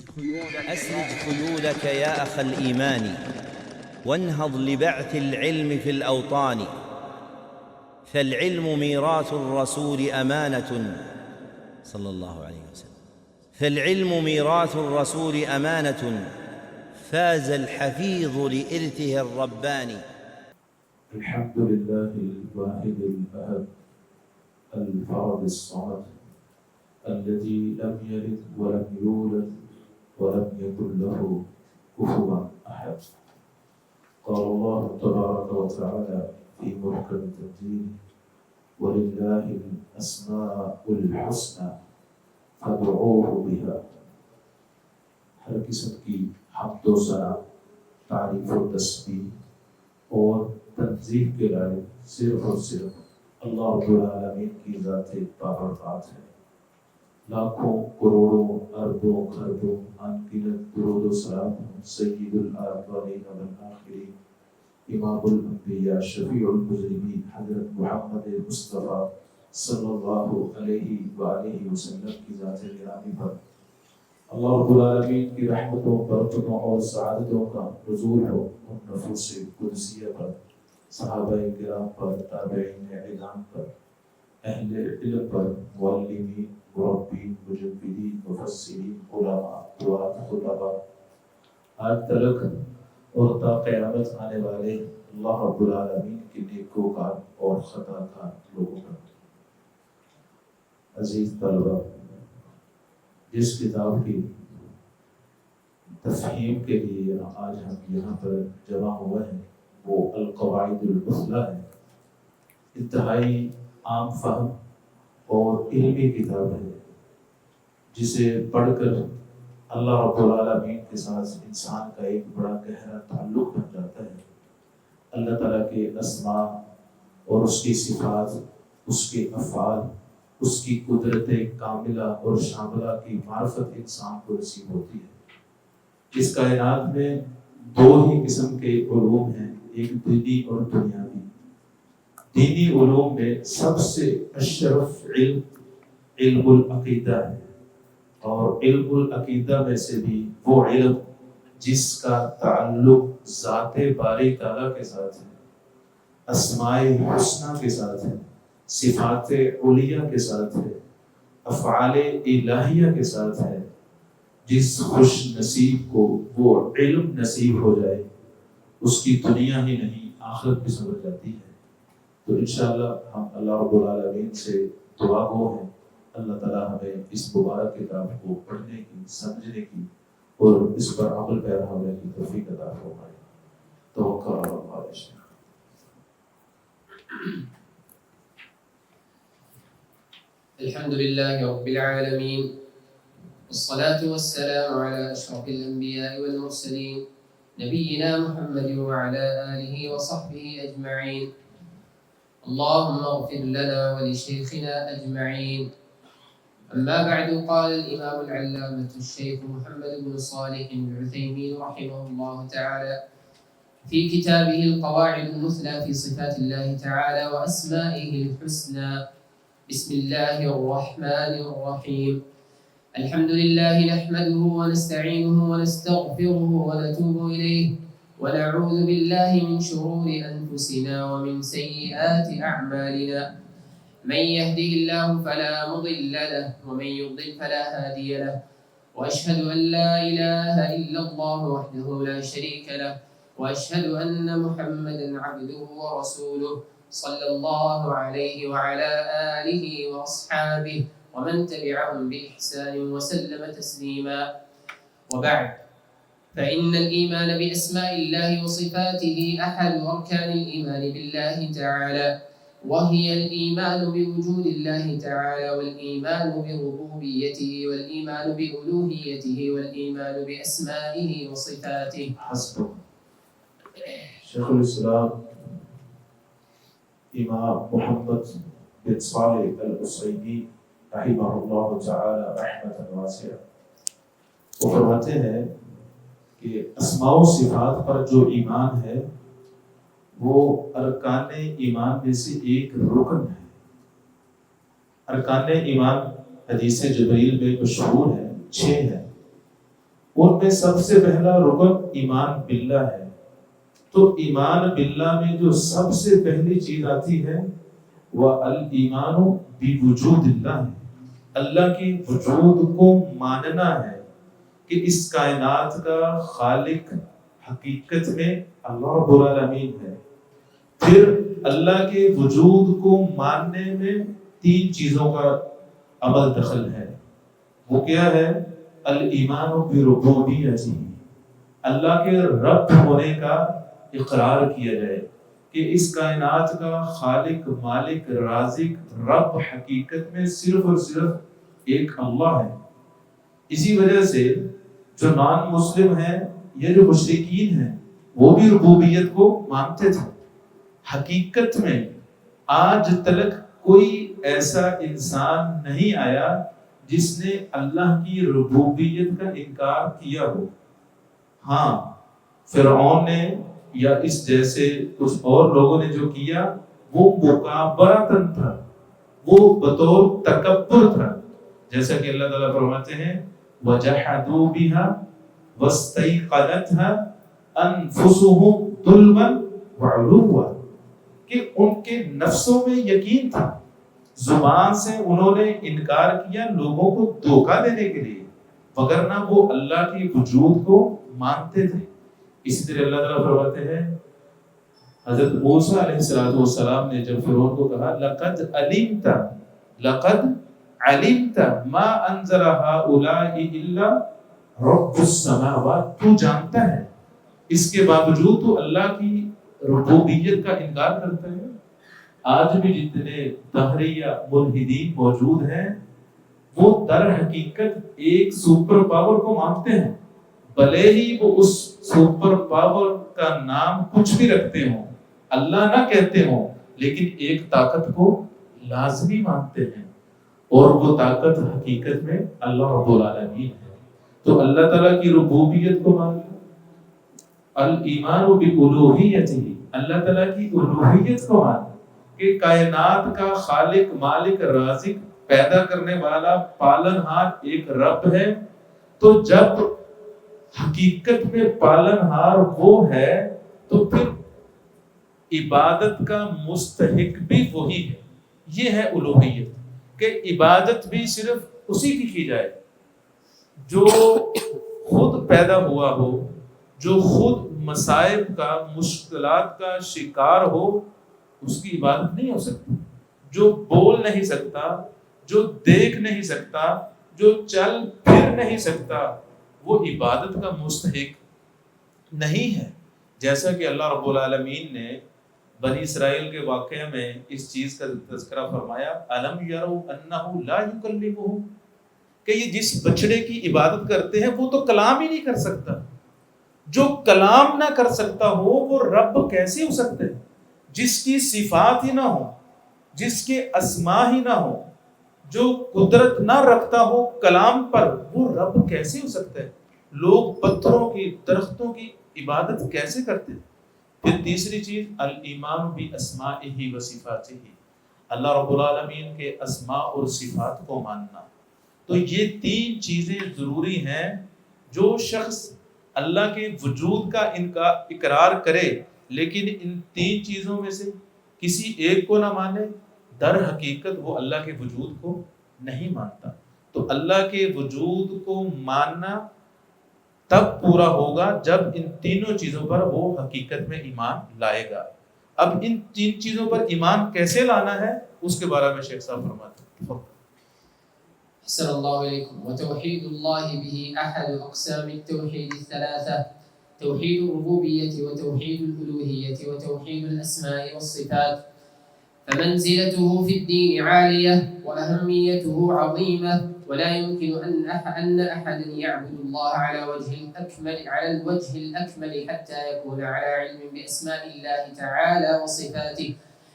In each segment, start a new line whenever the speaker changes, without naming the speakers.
أسرج خيولك يا أخ الإيمان وانهض لبعث العلم في الأوطان، فالعلم ميراث الرسول أمانة صلى الله عليه وسلم، فالعلم ميراث الرسول أمانة فاز الحفيظ لإرثه الرباني.
الحمد لله الواحد الأحد الفرد الصمد الذي لم يلد ولم يولد ولم يكن له كفوا أحد. قال الله تبارك وتعالى في محكم تنزيله: ولله الأسماء الحسنى فادعوه بها. ہر قسم کی حمد و ثنا، تعریف و تسبیح اور تنزیہ کے لائق صرف اور صرف اللہ رب العالمین کی ذات بابرکات ہے۔ لاکھوں کروڑوں اربوں خربوں انگنت درود و سلام سید الاولین والآخرین، امام الانبیاء، شفیع المذنبین، حضرت محمد مصطفیٰ صلی اللہ علیہ وآلہ وسلم کی ذات گرامی پر اللہ رب العالمین کی رحمتوں، برکتوں اور سعادتوں کا نزول ہو ان نفوس قدسیہ پر، صحابہ کرام پر، تابعین اعلام پر، اہل علم پر، معلمین، مربین، مجددین، مفسرین، علماء، دعات، خطباء، آج تلک اور تا قیامت آنے والے اللہ رب العالمین کے نیکوکار اور خطا کار لوگوں پر۔ عزیز طلبہ، جس کتاب کی تفہیم کے لیے آج ہم یہاں پر جمع ہوئے ہیں وہ القواعد المثلیٰ ہے۔ انتہائی عام فہم اور علمی کتاب ہے، جسے پڑھ کر اللہ رب العالمین کے ساتھ انسان کا ایک بڑا گہرا تعلق بن جاتا ہے۔ اللہ تعالیٰ کے اسماء اور اس کی صفات، اس کے افعال، اس کی قدرت کاملہ اور شاملہ کی معرفت انسان کو نصیب ہوتی ہے۔ اس کائنات میں دو ہی قسم کے علوم ہیں، ایک دینی اور دنیاوی۔ دینی علوم میں سب سے اشرف علم علم العقیدہ ہے، اور علم العقیدہ میں سے بھی وہ علم جس کا تعلق ذات باری تعالیٰ کے ساتھ ہے، اسماء حسنہ کے ساتھ ہے، صفات علیہ کے ساتھ ہے، افعال الہیہ کے ساتھ ہے۔ جس خوش نصیب کو وہ علم نصیب ہو جائے اس کی دنیا ہی نہیں آخرت بھی سمجھ جاتی ہے۔ تو انشاءاللہ ہم اللہ رب العالمین سے دعا گو ہیں اللہ تعالیٰ ہمیں اس مبارک کتاب کو پڑھنے کی، سمجھنے کی اور اس پر عمل پیرا ہونے کی توفیق عطا فرمائے۔ توکل علی اللہ۔
الحمد لله رب العالمين، والصلاة والسلام على أشرف الأنبياء والمرسلين نبينا محمد وعلى آله وصحبه أجمعين. اللهم اغفر لنا ولشيخنا أجمعين. أما بعد، قال الإمام العلامة الشيخ محمد بن صالح العثيمين رحمه الله تعالى في كتابه القواعد المثلى في صفات الله تعالى وأسمائه الحسنى: بسم الله الرحمن الرحيم. الحمد لله نحمده ونستعينه ونستغفره ونتوب إليه ونعوذ بالله من شرور أنفسنا ومن سيئات أعمالنا. من يهده الله فلا مضل له ومن يضلل فلا هادي له، وأشهد أن لا إله إلا الله وحده لا شريك له، وأشهد أن محمدا عبده ورسوله صلى الله عليه وعلى آله وأصحابه ومن تبعهم بإحسان وسلم تسليما. وبعد، فإن الإيمان بأسماء الله وصفاته أحد أركان الإيمان بالله تعالى، وهي الإيمان بوجود الله تعالى، والإيمان بربوبيته، والإيمان بألوهيته، والإيمان بأسمائه وصفاته.
حسبك. شیخ الاسلام امام محمد بن صالح العثیمین رحمہ اللہ تعالی رحمۃ واسعہ وہ فرماتے ہیں کہ اسماء و صفات پر جو ایمان ہے وہ ارکان ایمان میں سے ایک رکن ہے۔ ارکان ایمان حدیث جبریل میں مشہور ہے، 6 ہیں۔ ان میں سب سے پہلا رکن ایمان باللہ ہے. تو ایمان باللہ میں جو سب سے پہلی چیز آتی ہے وہ الایمان بوجود اللہ ہے. اللہ کی وجود کو ماننا ہے کہ اس کائنات کا خالق حقیقت میں اللہ رب العالمین ہے. پھر اللہ کے وجود کو ماننے میں 3 چیزوں کا عمل دخل ہے. وہ کیا ہے؟ الایمان بربوبیتہ، اللہ کے رب ہونے کا اقرار کیا جائے کہ اس کائنات کا خالق، مالک، رازق، رب حقیقت میں صرف اور صرف ایک اللہ ہے. اسی وجہ سے جو نان مسلم ہیں یا جو مشرکین ہیں وہ بھی ربوبیت کو مانتے تھے. حقیقت میں آج تک کوئی ایسا انسان نہیں آیا جس نے اللہ کی ربوبیت کا انکار کیا ہو. ہاں، فرعون نے یا اس جیسے کچھ اور لوگوں نے جو کیا وہ مکابرتاً تھا، وہ بطور تکبر تھا. جیسا کہ اللہ تعالیٰ فرماتے ہیں وَجَحَدُوا بِهَا وَاسْتَيْقَنَتْهَا أَنفُسُهُمْ ظُلْمًا وَعُلُوًّا، کہ ان کے نفسوں میں یقین تھا، زبان سے انہوں نے انکار کیا لوگوں کو دھوکہ دینے کے لیے، وگرنہ وہ اللہ کی وجود کو مانتے تھے. اسی طرح اللہ تعالیٰ فرماتے ہیں حضرت موسیٰ علیہ السلام نے جب فرعون کو کہا لقد علمت ما انزل هؤلاء الا رب السماوات، تو جانتا ہے، اس کے باوجود تو اللہ کی ربوبیت کا انکار کرتا ہے. آج بھی جتنے دہریہ ملحدین موجود ہیں وہ در حقیقت ایک سپر پاور کو مانتے ہیں، بھلے ہی وہ اس سپر پاور کا نام کچھ بھی رکھتے ہوں، اللہ نہ کہتے ہوں، لیکن ایک طاقت کو لازمی مانتے ہیں، اور وہ طاقت حقیقت میں اللہ رب العالمین ہے. تو اللہ تعالیٰ کی ربوبیت کو مان لو. الایمان بالوہیتہ، اللہ تعالیٰ کی الوہیت کو مان کہ کائنات کا خالق، مالک، رازق، پیدا کرنے والا، پالن ہار ایک رب ہے. تو جب حقیقت میں پالن ہار وہ ہے تو پھر عبادت کا مستحق بھی وہی ہے. یہ ہے الوہیت، کہ عبادت بھی صرف اسی کی جائے جو خود پیدا ہوا ہو، جو خود مصائب کا، مشکلات کا شکار ہو. اس کی عبادت نہیں ہو سکتی. جو بول نہیں سکتا، جو دیکھ نہیں سکتا، جو چل پھر نہیں سکتا، وہ عبادت کا مستحق نہیں ہے. جیسا کہ اللہ رب العالمین نے بنی اسرائیل کے واقعہ میں اس چیز کا تذکرہ فرمایا الم یروا انہ لا یکلمہم، کہ یہ جس بچڑے کی عبادت کرتے ہیں وہ تو کلام ہی نہیں کر سکتا. جو کلام نہ کر سکتا ہو وہ رب کیسے ہو سکتا ہے؟ جس کی صفات ہی نہ ہو، جس کے اسماء ہی نہ ہو، جو قدرت نہ رکھتا ہو کلام پر، وہ رب کیسے ہو سکتا ہے؟ لوگ پتھروں کی، درختوں کی عبادت کیسے کرتے ہیں؟ پھر تیسری چیز الایمان باسمائہ و صفاتہ، اللہ رب العالمین کے اسماء اور صفات کو ماننا. تو یہ 3 چیزیں ضروری ہیں. جو شخص اللہ کے وجود کا اقرار کرے لیکن ان 3 چیزوں میں سے کسی ایک کو نہ مانے، در حقیقت وہ اللہ کے وجود کو نہیں مانتا. تو اللہ کے وجود کو ماننا تب پورا ہوگا جب ان تینوں چیزوں پر وہ حقیقت میں ایمان لائے گا. اب ان 3 چیزوں پر ایمان کیسے لانا ہے اس کے بارے میں شیخ صاحب فرماتے ہیں.
أحسن الله إليكم. وتوحيد الله به أحد أقسام التوحيد الثلاثة، توحيد الربوبية وتوحيد الألوهية وتوحيد الأسماء والصفات. فمنزلته في الدين عالية وأهميته عظيمة، ولا يمكن أن أحدا يعبد الله على الوجه الأكمل حتى يكون على علم بأسماء الله تعالى وصفاته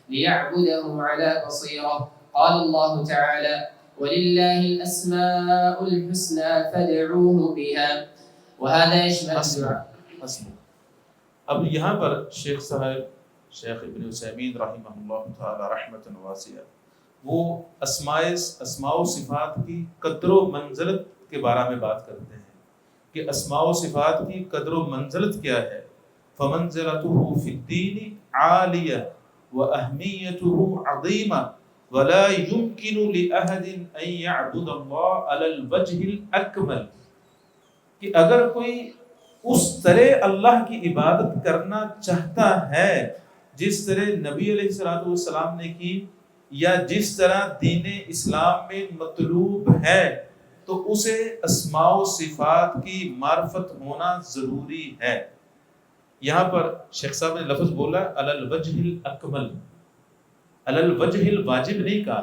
ليعبده على بصيرة. قال الله تعالى وَلِلَّهِ الْأَسْمَاءُ الْحُسْنَى فَادْعُوهُ بِهَا، وَهَذَا يَشْمَلُ الدُّعاء.
اب یہاں پر شیخ صاحب شیخ ابن عثیمین رحمہ اللہ تعالی رحمۃ واسعہ وہ اسماء و صفات کی قدر و منزلت کے بارے میں بات کرتے ہیں کہ اسماء و صفات کی قدر و منزلت کیا ہے. فمنزلته فی الدین عالیہ واہمیتہ عظیمہ ولا يمكن لأحد ان يعبد اللہ علی الوجہ الاکمل. کہ اگر کوئی اس طرح اللہ کی عبادت کرنا چاہتا ہے جس طرح نبی علیہ الصلوۃ والسلام نے کی، یا جس طرح دین اسلام میں مطلوب ہے، تو اسے اسماء و صفات کی معرفت ہونا ضروری ہے. یہاں پر شیخ صاحب نے لفظ بولا علی الوجہ الاکمل، علی الوجہ الواجب نہیں کہا،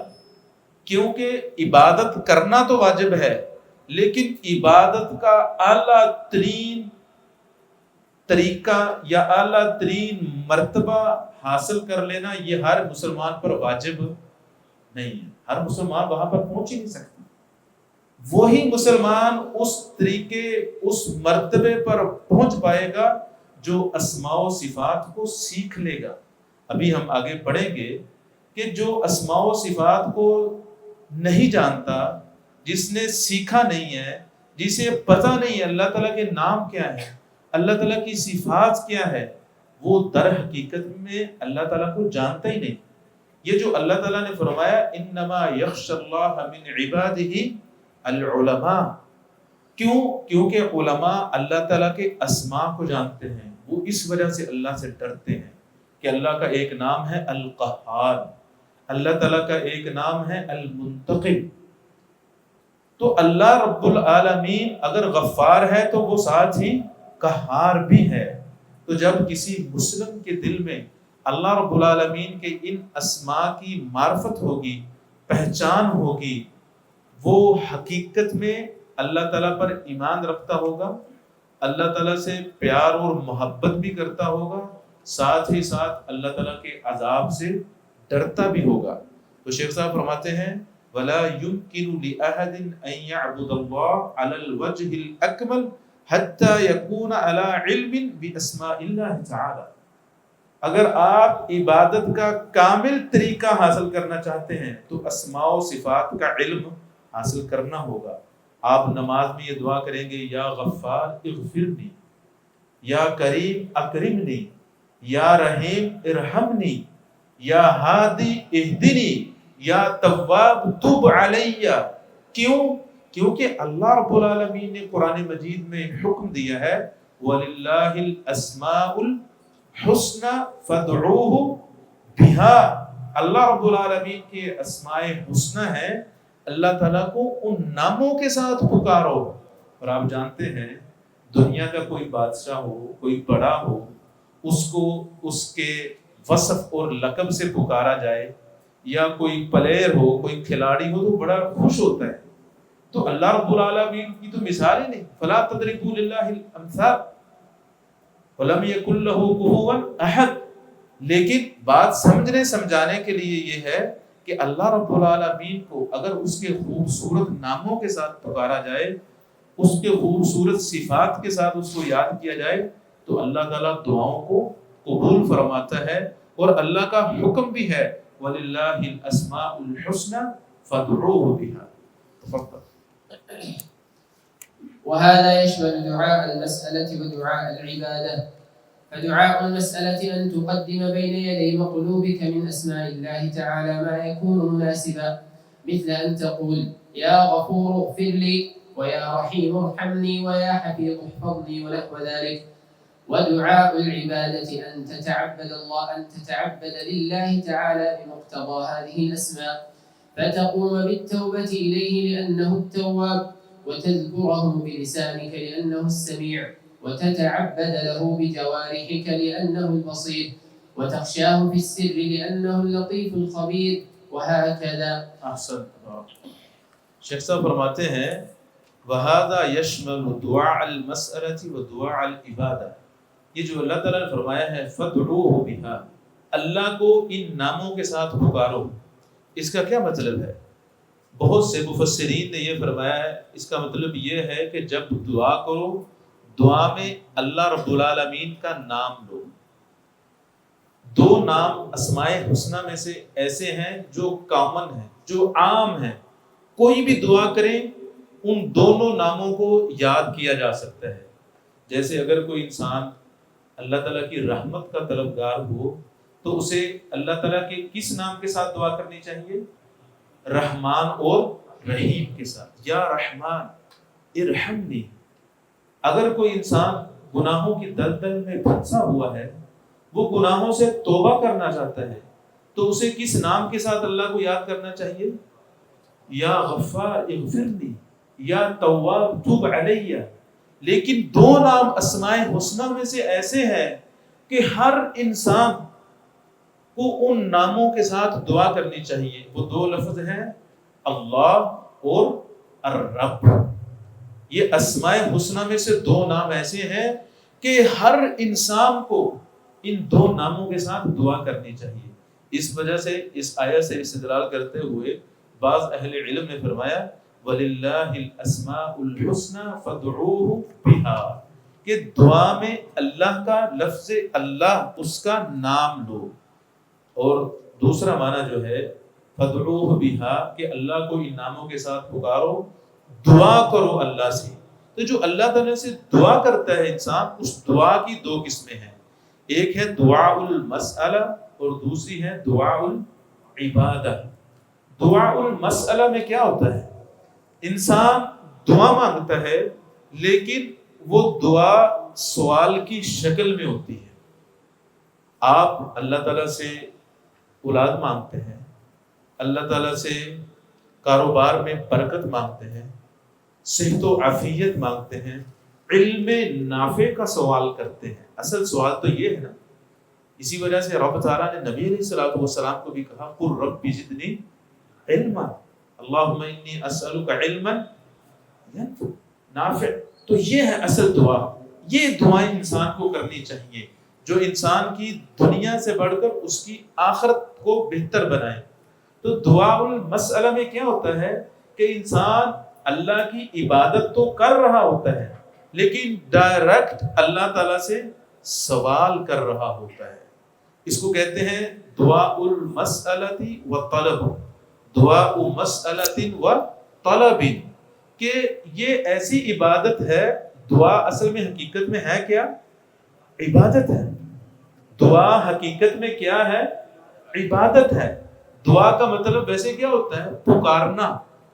کیونکہ عبادت کرنا تو واجب ہے، لیکن عبادت کا اعلیٰ ترین طریقہ یا اعلیٰ ترین مرتبہ حاصل کر لینا یہ ہر مسلمان پر واجب نہیں ہے. ہر مسلمان وہاں پر پہنچ ہی نہیں سکتا. وہی مسلمان اس طریقے اس مرتبے پر پہنچ پائے گا جو اسماء و صفات کو سیکھ لے گا. ابھی ہم آگے پڑھیں گے کہ جو اسماء و صفات کو نہیں جانتا، جس نے سیکھا نہیں ہے، جسے پتہ نہیں ہے اللہ تعالیٰ کے نام کیا ہے، اللہ تعالیٰ کی صفات کیا ہے، وہ در حقیقت میں اللہ تعالیٰ کو جانتا ہی نہیں. یہ جو اللہ تعالیٰ نے فرمایا انما یخشی اللہ من عبادہ العلماء، کیونکہ علماء اللہ تعالیٰ کے اسماء کو جانتے ہیں، وہ اس وجہ سے اللہ سے ڈرتے ہیں کہ اللہ کا ایک نام ہے القہار، اللہ تعالیٰ کا ایک نام ہے المنتقم. تو اللہ رب العالمین اگر غفار ہے تو وہ ساتھ ہی قہار بھی ہے. تو جب کسی مسلم کے دل میں اللہ رب العالمین کے ان اسماء کی معرفت ہوگی، پہچان ہوگی، وہ حقیقت میں اللہ تعالیٰ پر ایمان رکھتا ہوگا، اللہ تعالیٰ سے پیار اور محبت بھی کرتا ہوگا، ساتھ ہی ساتھ اللہ تعالیٰ کے عذاب سے ڈرتا بھی ہوگا. تو شیخ صاحب فرماتے ہیں وَلَا يُمْكِنُ لِأَحَدٍ أَن يَعْبُدَ اللَّهَ عَلَى الْوَجْهِ الْأَكْمَلِ حَتَّى يَكُونَ عَلَى عِلْمٍ بِأَسْمَاءِ اللَّهِ تَعَالَى. اگر آپ عبادت کا کامل طریقہ حاصل کرنا چاہتے ہیں تو اسماء و صفات کا علم حاصل کرنا ہوگا. آپ نماز میں یہ دعا کریں گے یا غفار اغفرنی، یا کریم اکرمنی، یا رحیم ارحمنی، یا ہادی اہدنی، یا تواب تب علیہ. کیونکہ اللہ رب العالمین نے قرآن مجید میں حکم دیا ہے وَلِلَّهِ الْأَسْمَاءُ الْحُسْنَى فَادْعُوهُ بِهَا. اللہ رب العالمین کے اسماء حسنى ہیں، اللہ تعالیٰ کو ان ناموں کے ساتھ پکارو. اور آپ جانتے ہیں دنیا کا کوئی بادشاہ ہو، کوئی بڑا ہو، اس کو اس کے وصف اور لقب سے پکارا جائے، یا کوئی پلیئر ہو، کوئی کھلاڑی ہو تو بڑا خوش ہوتا ہے. تو اللہ رب العالمین کی تو مثال ہی نہیں. فلا تضربوا للہ الامثال ولم یکن لہ کفوا احد. لیکن بات سمجھنے سمجھانے کے لیے یہ ہے کہ اللہ رب العالمین کو اگر اس کے خوبصورت ناموں کے ساتھ پکارا جائے، اس کے خوبصورت صفات کے ساتھ اس کو یاد کیا جائے، تو اللہ تعالیٰ دعاؤں کو قبول فرماتا ہے. اور اللہ کا حکم بھی ہے وَلِلَّهِ الْأَسْمَاءُ الْحُسْنَى فَادْعُوهُ بِهَا. تفضل.
وهذا يشمل دعاء المسألة ودعاء العبادة. فدعاء المسألة أن تقدم بين يدي مقلوبك من أسماء الله تعالى ما يكون مناسبا، مثل أن تقول يا غفور اغفر لي، ويا رحيم ارحمني، ويا حفيظ احفظني، ونحو ذلك. ودعاء العبادة أن تتعبد لله تعالى بمقتضى هذه الأسماء، فتقوم بالتوبة إليه لأنه التواب، وتذكره بلسانك لأنه السميع، وتتعبد له بجوارحك لأنه البصير، وتخشاه في السر لأنه اللطيف الخبير، وهكذا.
احسن. شیخ صاحب فرماتے ہیں وَهَذَا يَشْمَلُ دُعَاءَ الْمَسْأَلَةِ وَدُعَاءَ الْعِبَادَةِ. یہ جو اللہ تعالیٰ نے فرمایا ہے فَادْعُوهُ بِهَا، اللہ کو ان ناموں کے ساتھ پکارو، اس کا کیا مطلب ہے؟ بہت سے مفسرین نے یہ فرمایا ہے اس کا مطلب یہ ہے کہ جب دعا کرو، دعا میں اللہ رب العالمین کا نام لو. دو نام اسماء حسنہ میں سے ایسے ہیں جو کامن ہیں، جو عام ہیں. کوئی بھی دعا کریں ان دونوں ناموں کو یاد کیا جا سکتا ہے. جیسے اگر کوئی انسان اللہ تعالیٰ کی رحمت کا طلبگار ہو تو اسے اللہ تعالیٰ کے کس نام کے ساتھ دعا کرنی چاہیے؟ رحمان اور رحیم کے ساتھ. یا رحمان ارحمنی. اگر کوئی انسان گناہوں کی دلدل میں پھنسا ہوا ہے، وہ گناہوں سے توبہ کرنا چاہتا ہے، تو اسے کس نام کے ساتھ اللہ کو یاد کرنا چاہیے؟ یا غفار اغفرنی، یا تواب توب علیہ. لیکن دو نام اسماء حسنہ میں سے ایسے ہیں کہ ہر انسان کو ان ناموں کے ساتھ دعا کرنی چاہیے. وہ دو لفظ ہیں اللہ اور الرب. یہ اسماء حسنہ میں سے دو نام ایسے ہیں کہ ہر انسان کو ان دو ناموں کے ساتھ دعا کرنی چاہیے. اس وجہ سے اس آیت سے استدلال کرتے ہوئے بعض اہل علم نے فرمایا وَلِلَّهِ الْأَسْمَاءُ الْحُسْنَى فَادْعُوهُ بِهَا، کہ دعا میں اللہ کا لفظ اللہ، اس کا نام لو. اور دوسرا معنی جو ہے فَادْعُوهُ بِهَا، کہ اللہ کو ان ناموں کے ساتھ پکارو، دعا کرو اللہ سے. تو جو اللہ تعالیٰ سے دعا کرتا ہے انسان، اس دعا کی دو قسمیں ہیں. ایک ہے دعاء المسئلہ اور دوسری ہے دعاء العبادہ. دعاء المسئلہ میں کیا ہوتا ہے؟ انسان دعا مانگتا ہے لیکن وہ دعا سوال کی شکل میں ہوتی ہے. آپ اللہ تعالیٰ سے اولاد مانگتے ہیں، اللہ تعالیٰ سے کاروبار میں برکت مانگتے ہیں، صحت و عافیت مانگتے ہیں، علم نافع کا سوال کرتے ہیں. اصل سوال تو یہ ہے نا. اسی وجہ سے رب تعالیٰ نے نبی علیہ السلام کو بھی کہا قُلْ رَبِّ زِدْنِی علما اللہم انی اسألک علما نافع. تو یہ ہے اصل دعا. یہ دعائیں انسان کو کرنی چاہیے جو انسان کی دنیا سے بڑھ کر اس کی آخرت کو بہتر بنائے. تو دعاء المسئلہ میں کیا ہوتا ہے کہ انسان اللہ کی عبادت تو کر رہا ہوتا ہے لیکن ڈائریکٹ اللہ تعالیٰ سے سوال کر رہا ہوتا ہے. اس کو کہتے ہیں دعاء المسئلۃ و طلب، دعاء مسئلۃ و طلب، کہ یہ ایسی عبادت ہے. دعا اصل میں حقیقت میں ہے کیا؟ عبادت ہے. دعا حقیقت میں کیا ہے؟ عبادت ہے. دعا کا مطلب ویسے کیا ہوتا ہے؟ پکارنا.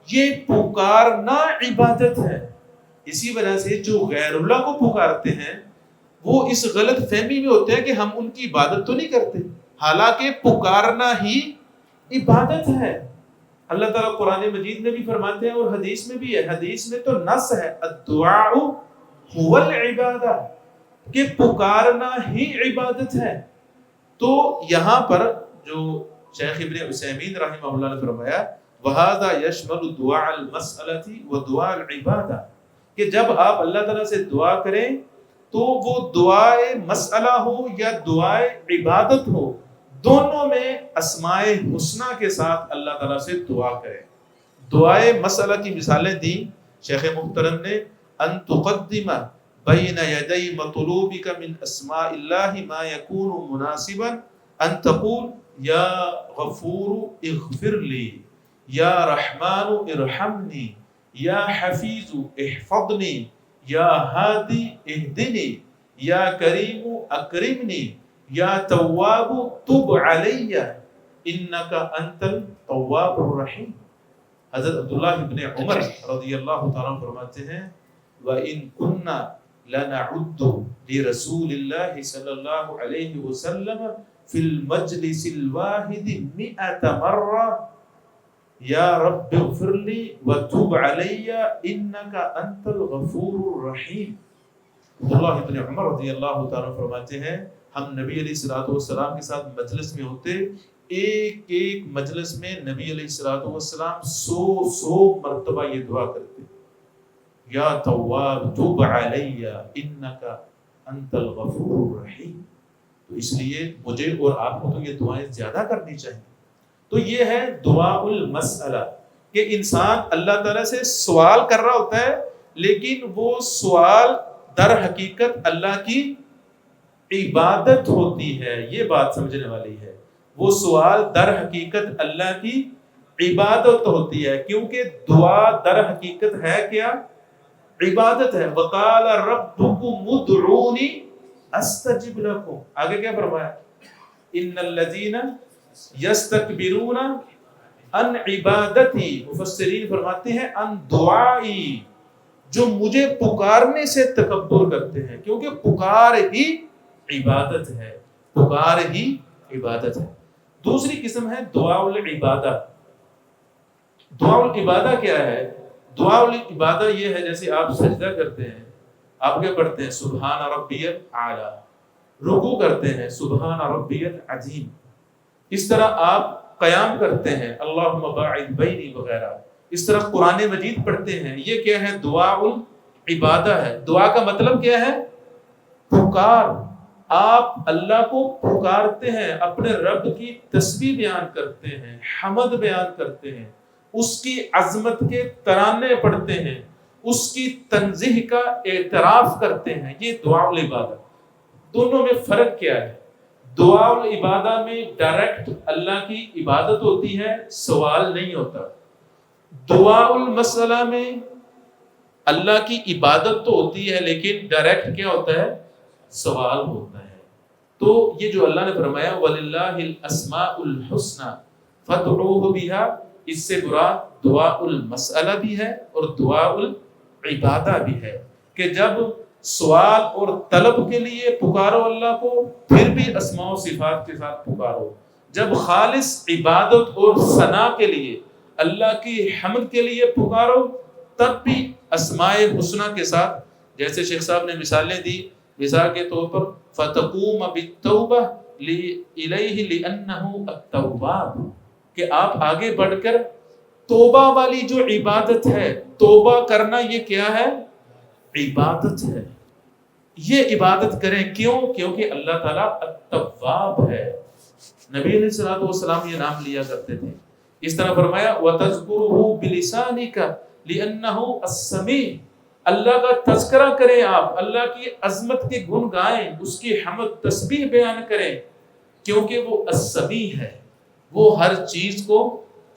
یہ پکارنا عبادت ہے. اسی وجہ سے جو غیر اللہ کو پکارتے ہیں وہ اس غلط فہمی میں ہوتے ہیں کہ ہم ان کی عبادت تو نہیں کرتے، حالانکہ پکارنا ہی عبادت ہے. اللہ تعالیٰ قرآن مجید میں بھی فرماتے ہیں اور حدیث میں بھی ہے. حدیث میں تو نص ہے الدعاء هو العبادہ، کہ پکارنا ہی عبادت ہے. تو یہاں پر جو شیخ ابن عثیمین رحمہ اللہ نے فرمایا وَهَذَا يَشْمَلُ دُعَاءَ الْمَسْأَلَةِ وَدُعَاءَ الْعِبَادَةِ، کہ جب آپ اللہ تعالیٰ سے دعا کریں تو وہ دعائے مسئلہ ہو یا دعائے عبادت ہو، دونوں میں اسماء حسنہ کے ساتھ اللہ تعالیٰ سے دعا کریں. دعائے مسئلہ کی مثالیں دی شیخ محترم نے ان تقدم بین یدی مطلوبک من اسماء اللہ ما یکون مناسبا ان تقول یا غفور اغفر لی، یا رحمان ارحمنی، یا حفیظ احفظنی، یا ہادی اہدنی، یا کریم اکرمنی، یا تواب تب علی انکا انت التواب الرحیم. حضرت عبداللہ ابن عمر رضی اللہ تعالیٰ فرماتے ہیں وَإِن كُنَّا لَنَعُدُّ لِرَسُولِ اللَّهِ صلی اللہ علیہ وسلم فی المجلس الواحد 100 مرة یا رب اغفر لی وتوب علی انکا انت الغفور الرحیم. عبداللہ ابن عمر رضی اللہ تعالیٰ فرماتے ہیں ہم نبی علیہ السلام کے ساتھ مجلس میں ہوتے، ایک ایک مجلس میں نبی علیہ السلام 100 مرتبہ یہ دعا کرتے یا تواب توب علی انکا انت الغفور الرحیم. تو اس لیے مجھے اور آپ کو تو یہ دعائیں زیادہ کرنی چاہیے. تو یہ ہے دعاء المسئلہ کہ انسان اللہ تعالیٰ سے سوال کر رہا ہوتا ہے لیکن وہ سوال در حقیقت اللہ کی عبادت ہوتی ہے. یہ بات سمجھنے والی ہے. وہ سوال در حقیقت اللہ کی عبادت ہوتی ہے، کیونکہ دعا در حقیقت ہے کیا؟ عبادت ہے. وقال ربکم ادعونی استجب لکم. آگے کیا فرمایا؟ ان الذین یستکبرون ان عبادتی. مفسرین فرماتے ہیں ان دعائی، جو مجھے پکارنے سے تکبر کرتے ہیں، کیونکہ پکار ہی عبادت ہے، پکار ہی عبادت ہے. دوسری قسم ہے دعاء العبادہ. دعاء العبادہ کیا ہے؟ دعاء العبادہ یہ ہے جیسے آپ سجدہ کرتے ہیں، آپ کیا پڑھتے ہیں؟ سبحان ربی الاعلی. رکوع کرتے ہیں سبحان ربی العظیم. اس طرح آپ قیام کرتے ہیں اللہم باعد بینی وغیرہ. اس طرح قرآن مجید پڑھتے ہیں. یہ کیا ہے؟ دعاء العبادہ ہے. دعا کا مطلب کیا ہے؟ پکار. آپ اللہ کو پکارتے ہیں، اپنے رب کی تسبیح بیان کرتے ہیں، حمد بیان کرتے ہیں، اس کی عظمت کے ترانے پڑھتے ہیں، اس کی تنزیہ کا اعتراف کرتے ہیں. یہ دعاء العبادہ. دونوں میں فرق کیا ہے؟ دعاء العبادہ میں ڈائریکٹ اللہ کی عبادت ہوتی ہے، سوال نہیں ہوتا. دعاء المسئلہ میں اللہ کی عبادت تو ہوتی ہے لیکن ڈائریکٹ کیا ہوتا ہے؟ سوال ہوتا ہے. تو یہ جو اللہ نے فرمایا وَلِلَّهِ الْأَسْمَاءُ الْحُسْنَى فَادْعُوهُ بِهَا، اس سے مراد دعاء المسئلہ بھی ہے اور دعاء العبادہ بھی ہے، کہ جب سوال اور طلب کے لیے پکارو اللہ کو، پھر بھی اسماء و صفات کے ساتھ پکارو. جب خالص عبادت اور ثنا کے لیے، اللہ کی حمد کے لیے پکارو، تب بھی اسماء حسنہ کے ساتھ. جیسے شیخ صاحب نے مثالیں دی، مثال کے طور پر فتقوم بالتوبہ الیہ لانہ التواب، کہ آپ آگے بڑھ کر توبہ والی جو عبادت ہے، توبہ کرنا، یہ کیا ہے؟ عبادت ہے. یہ عبادت کریں. کیوں؟ کیونکہ اللہ تعالیٰ التواب ہے. نبی علیہ الصلوۃ والسلام یہ نام لیا کرتے تھے. اس طرح فرمایا وَتَذْكُرُهُ بِلِسَانِكَ لِأَنَّهُ السَّمِيعُ. اللہ کا تذکرہ کریں، آپ اللہ کی عظمت کے گن گائیں، اس کی حمد تسبیح بیان کریں، کیونکہ وہ السمیع ہے، وہ ہر چیز کو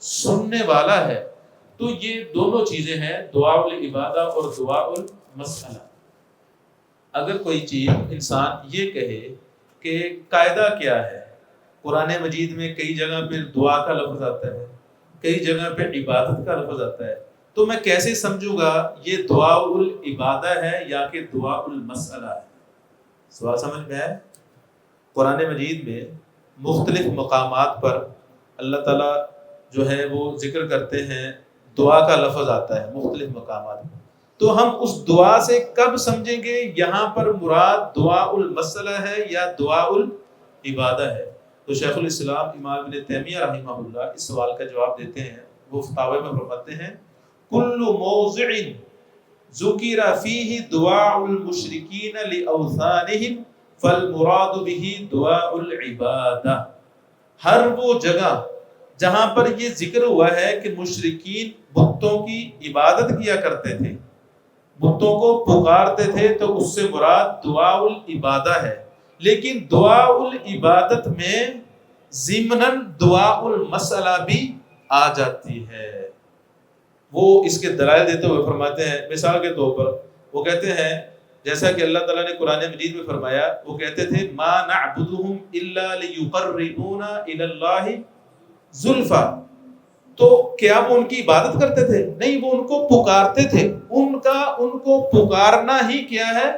سننے والا ہے. تو یہ دونوں چیزیں ہیں، دعاء العبادہ اور دعاء المسئلہ. اگر کوئی چیز انسان یہ کہے کہ قاعدہ کیا ہے، قرآن مجید میں کئی جگہ پہ دعا کا لفظ آتا ہے، کئی جگہ پہ عبادت کا لفظ آتا ہے، تو میں کیسے سمجھوں گا یہ دعاء العبادہ ہے یا کہ دعاء المسئلہ ہے؟ سوال سمجھ میں ہے؟ قرآن مجید میں مختلف مقامات پر اللہ تعالیٰ جو ہے وہ ذکر کرتے ہیں، دعا کا لفظ آتا ہے مختلف مقامات پر. تو ہم اس دعا سے کب سمجھیں گے یہاں پر مراد دعاء المسئلہ ہے یا دعاء العبادہ ہے؟ تو شیخ الاسلام امام ابن تیمیہ رحمہ اللہ اس سوال کا جواب دیتے ہیں. وہ فتاوی میں فرماتے ہیں کل موضع ذکر فیہ دعاء المشرکین لاوثانہم فالمراد بہ دعاء العبادہ. ہر وہ جگہ جہاں پر یہ ذکر ہوا ہے کہ مشرکین بتوں کی عبادت کیا کرتے تھے، بتوں کو پکارتے تھے، تو اس سے مراد دعاء العبادہ ہے. لیکن دعاء العبادت میں ضمناً دعاء المسئلہ بھی آ جاتی ہے. وہ اس کے دلائل دیتے ہوئے فرماتے ہیں، مثال کے طور پر وہ کہتے ہیں جیسا کہ اللہ تعالیٰ نے قرآن مجید میں فرمایا، وہ کہتے تھے ما نعبدهم الا ليقربونا الى الله زلفا. تو کیا وہ ان کی عبادت کرتے تھے؟ نہیں، وہ ان کو پکارتے تھے. ان کو پکارنا ہی کیا ہے؟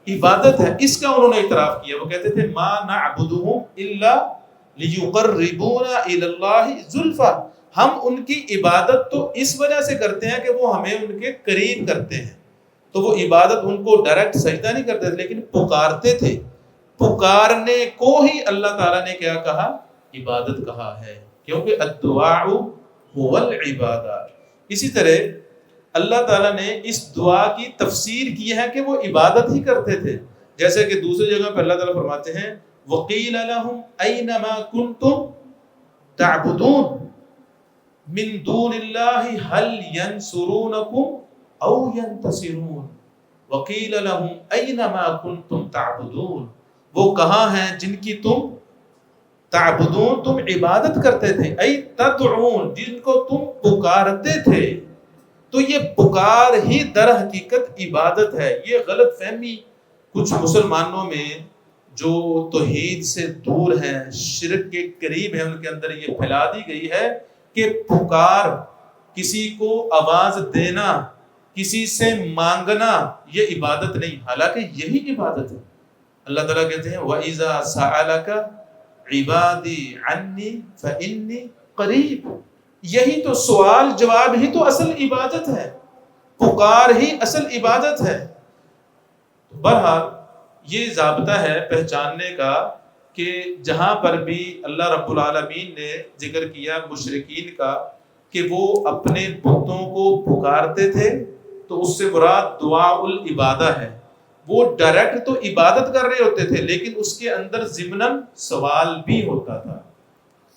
عبادت ہے. اس کا انہوں نے اعتراف کیا. وہ کہتے تھے ما نعبدهم الا ليقربونا الى الله زلفا. ہم ان کی عبادت تو اس وجہ سے کرتے ہیں کہ وہ ہمیں ان کے قریب کرتے ہیں. تو وہ عبادت ان کو ڈائریکٹ سجدہ نہیں کرتے تھے لیکن پکارتے تھے. پکارنے کو ہی اللہ تعالیٰ نے کیا کہا؟ عبادت کہا ہے، کیونکہ الدعاء هو العبادہ. اسی طرح اللہ تعالیٰ نے اس دعا کی تفسیر کی ہے کہ وہ عبادت ہی کرتے تھے. جیسے کہ دوسری جگہ پہ اللہ تعالیٰ فرماتے ہیں وَقِيلَ لَهُمْ أَيْنَمَا كُنْتُمْ تَعْبُدُونَ من دون اللہ هل ينصرونکم او ينتصرون وقیل لهم اینما کنتم تعبدون. وہ کہاں ہیں جن کی تم تعبدون تم عبادت کرتے تھے، ای تدعون جن کو تم پکارتے تھے. تو یہ پکار ہی در حقیقت عبادت ہے. یہ غلط فہمی کچھ مسلمانوں میں جو توحید سے دور ہیں، شرک کے قریب ہیں، ان کے اندر یہ پھیلا دی گئی ہے کہ پکار، کسی کو آواز دینا، کسی سے مانگنا، یہ عبادت نہیں. حالانکہ یہی عبادت ہے. اللہ تعالیٰ کہتے ہیں وَإِذَا سَأَلَكَ عِبَادِي عَنِّي فَإِنِّي قَرِيبٌ. یہی تو سوال جواب ہی تو اصل عبادت ہے، پکار ہی اصل عبادت ہے. بہرحال یہ ضابطہ ہے پہچاننے کا کہ جہاں پر بھی اللہ رب العالمین نے ذکر کیا مشرکین کا کہ وہ اپنے بتوں کو پکارتے تھے، تو اس سے مراد دعاء العبادہ ہے. وہ ڈائریکٹ تو عبادت کر رہے ہوتے تھے، لیکن اس کے اندر ضمناً سوال بھی ہوتا تھا.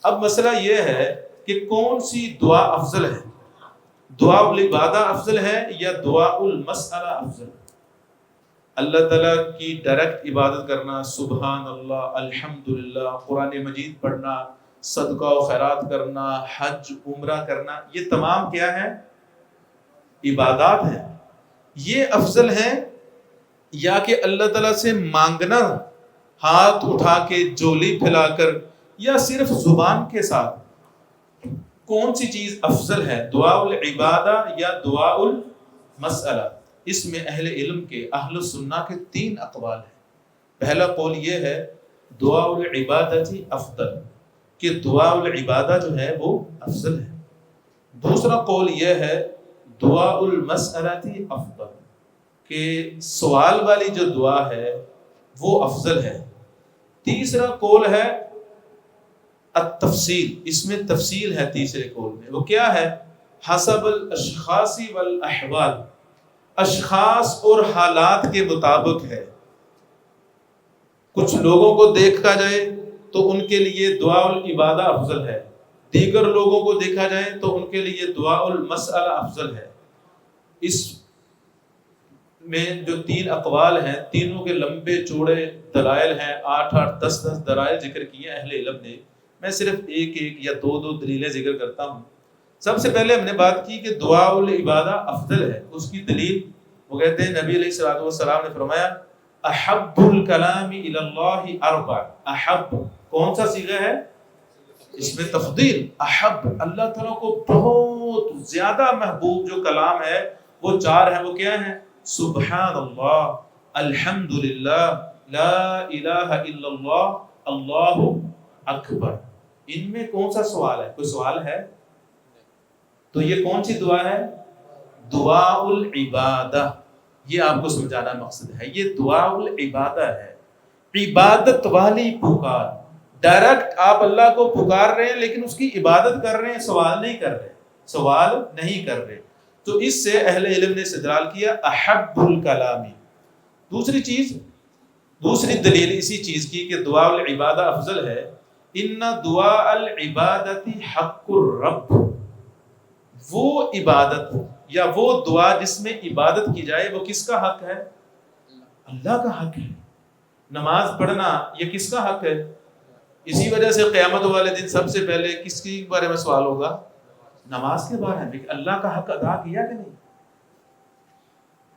اب مسئلہ یہ ہے کہ کون سی دعا افضل ہے، دعاء العبادہ افضل ہے یا دعاء المسئلہ افضل ہے؟ اللہ تعالیٰ کی ڈائریکٹ عبادت کرنا، سبحان اللہ، الحمدللہ، قرآن مجید پڑھنا، صدقہ و خیرات کرنا، حج عمرہ کرنا، یہ تمام کیا ہے؟ عبادات ہیں. یہ افضل ہیں یا کہ اللہ تعالیٰ سے مانگنا ہاتھ اٹھا کے، جولی پھیلا کر، یا صرف زبان کے ساتھ؟ کون سی چیز افضل ہے، دعاء العبادہ یا دعاء المسئلہ؟ اس میں اہل علم کے، اہل السنہ کے 3 اقوال ہیں. پہلا قول یہ ہے دعاء العبادہ افضل، کہ دعاء العبادہ جو ہے وہ افضل ہے. دوسرا قول یہ ہے دعاء المسئلہ افضل، کہ سوال والی جو دعا ہے وہ افضل ہے. تیسرا قول ہے التفصیل، اس میں تفصیل ہے تیسرے قول میں. وہ کیا ہے؟ حسب الاشخاص والاحوال، اشخاص اور حالات کے مطابق ہے. کچھ لوگوں کو دیکھا جائے تو ان کے لیے دعاء العبادہ افضل ہے، دیگر لوگوں کو دیکھا جائے تو ان کے لیے دعاء المسئلہ افضل ہے. اس میں جو 3 اقوال ہیں، تینوں کے لمبے چوڑے دلائل ہیں، 8 10 دلائل ذکر کیے اہل علم نے. میں صرف ایک یا دو دلیلیں ذکر کرتا ہوں. سب سے پہلے ہم نے بات کی کہ دعاء العبادہ افضل ہے. اس کی دلیل وہ کہتے ہیں نبی علیہ الصلوۃ والسلام نے فرمایا احب الکلام الی اللہ اربع. احب کون سا صیغہ ہے؟ اس میں تفضیل. احب اللہ تعالیٰ کو بہت زیادہ محبوب جو کلام ہے وہ 4 ہیں. وہ کیا ہیں؟ سبحان اللہ، الحمدللہ، لا الہ الا اللہ، اللہ اکبر. ان میں کون سا سوال ہے؟ کوئی سوال ہے؟ تو یہ کون سی دعا ہے؟ دعاء العبادہ. یہ آپ کو سمجھانا مقصد ہے، یہ دعاء العبادہ ہے، عبادت والی پکار. ڈائریکٹ آپ اللہ کو پکار رہے ہیں لیکن اس کی عبادت کر رہے ہیں، سوال نہیں کر رہے، سوال نہیں کر رہے. تو اس سے اہل علم نے استدلال کیا احب الکلامی. دوسری دلیل اسی چیز کی کہ دعاء العبادہ افضل ہے. ان دعاء العبادت حق الرب، وہ عبادت یا وہ دعا جس میں عبادت کی جائے وہ کس کا حق ہے؟ اللہ کا حق ہے. نماز پڑھنا یہ کس کا حق ہے؟ اسی وجہ سے قیامت والے دن سب سے پہلے کس کے بارے میں سوال ہوگا؟ نماز کے بارے میں. اللہ کا حق ادا کیا کہ نہیں؟